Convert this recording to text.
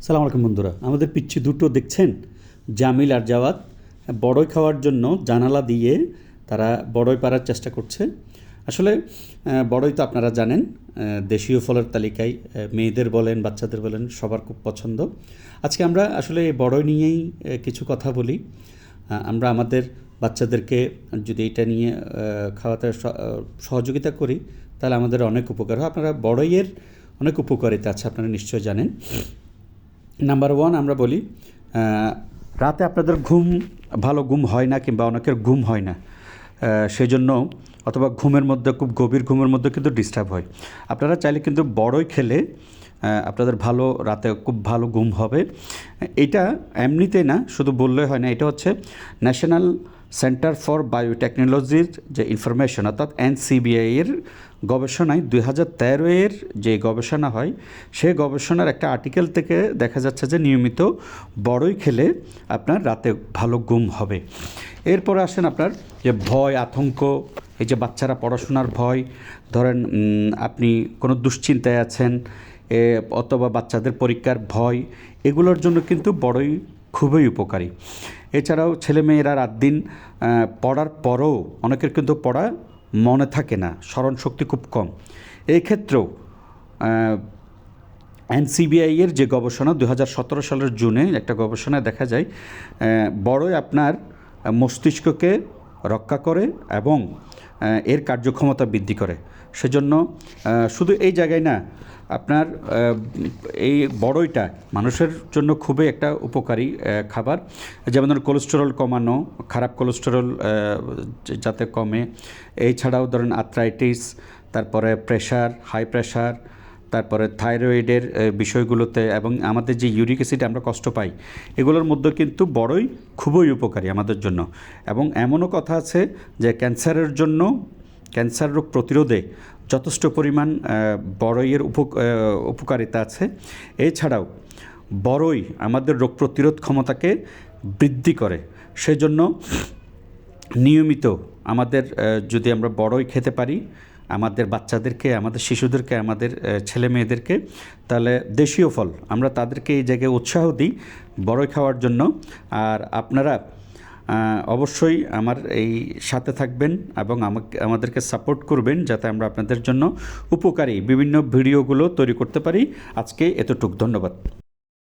সালাম আলাইকুম বন্ধুরা, আমাদের পিচ্ছি দুটো দেখছেন, জামিল আর জাওয়াত বড়ই খাওয়ার জন্য জানালা দিয়ে তারা বড়ই পাড়ার চেষ্টা করছে। আসলে বড়ই তো আপনারা জানেন, দেশীয় ফলের তালিকায় মেয়েদের বলেন বাচ্চাদের বলেন সবার খুব পছন্দ। আজকে আমরা আসলে এই বড়ই নিয়েই কিছু কথা বলি। আমরা আমাদের বাচ্চাদেরকে যদি এটা নিয়ে খাওয়াতে সহযোগিতা করি তাহলে আমাদের অনেক উপকার হয়। আপনারা বড়ইয়ের অনেক উপকারিতা আছে, আপনারা নিশ্চয় জানেন। নাম্বার ওয়ান, আমরা বলি রাতে আপনাদের ভালো ঘুম হয় না, কিংবা অনেকের ঘুম হয় না, সেই জন্য অথবা ঘুমের মধ্যে খুব গভীর ঘুমের মধ্যে কিন্তু ডিস্টার্ব হয়। আপনারা চাইলে কিন্তু বড়ই খেলে আপনাদের রাতে খুব ভালো ঘুম হবে। এটা এমনিতেই না, শুধু বললে হয় না, এটা হচ্ছে ন্যাশনাল সেন্টার ফর বায়োটেকনোলজির যে ইনফরমেশন, অর্থাৎ NCBI এর গবেষণায় 2013 যে গবেষণা হয়, সেই গবেষণার একটা আর্টিকেল থেকে দেখা যাচ্ছে যে নিয়মিত বড়ই খেলে আপনার রাতে ভালো ঘুম হবে। এরপরে আসেন আপনার যে ভয় আতঙ্ক, এই যে বাচ্চারা পড়াশোনার ভয়, ধরেন আপনি কোনো দুশ্চিন্তায় আছেন অথবা বাচ্চাদের পরীক্ষার ভয়, এগুলোর জন্য কিন্তু বড়ই খুবই উপকারী। এছাড়াও ছেলেমেয়েরা রাত দিন পড়ার পরও অনেকের কিন্তু পড়া মনে থাকে না, স্মরণশক্তি খুব কম। এই ক্ষেত্রেও NCBI এর যে গবেষণা 2017 সালের জুনে একটা গবেষণায় দেখা যায় বড়ই আপনার মস্তিষ্ককে রক্ষা করে এবং এর কার্যক্ষমতা বৃদ্ধি করে। সেজন্য শুধু এই জায়গায় না, আপনার এই বড়ইটা মানুষের জন্য খুবই একটা উপকারী খাবার। যেমন ধরুন কোলেস্টেরল কমানো, খারাপ কোলেস্টেরল যাতে কমে। এছাড়াও ধরেন আর্থ্রাইটিস, তারপরে প্রেশার, হাই প্রেশার, তারপরে থাইরয়েডের বিষয়গুলোতে, এবং আমাদের যে ইউরিক অ্যাসিড আমরা কষ্ট পাই, এগুলোর মধ্যে কিন্তু বড়ই খুবই উপকারী আমাদের জন্য। এবং এমনও কথা আছে যে ক্যান্সারের জন্য, ক্যান্সার রোগ প্রতিরোধে যথেষ্ট পরিমাণ বড়ইয়ের উপকারিতা আছে। এছাড়াও বড়ই আমাদের রোগ প্রতিরোধ ক্ষমতাকে বৃদ্ধি করে। সেজন্য নিয়মিত আমাদের যদি আমরা বড়ই খেতে পারি, আমাদের বাচ্চাদেরকে, আমাদের শিশুদেরকে, আমাদের ছেলে মেয়েদেরকে, তাহলে দেশীয় ফল আমরা তাদেরকে এই জায়গায় উৎসাহ দিই বড়ই খাওয়ার জন্য। আর আপনারা অবশ্যই আমার এই সাথে থাকবেন এবং আমাদেরকে সাপোর্ট করবেন, যাতে আমরা আপনাদের জন্য উপকারী বিভিন্ন ভিডিওগুলো তৈরি করতে পারি। আজকে এতটুকু, ধন্যবাদ।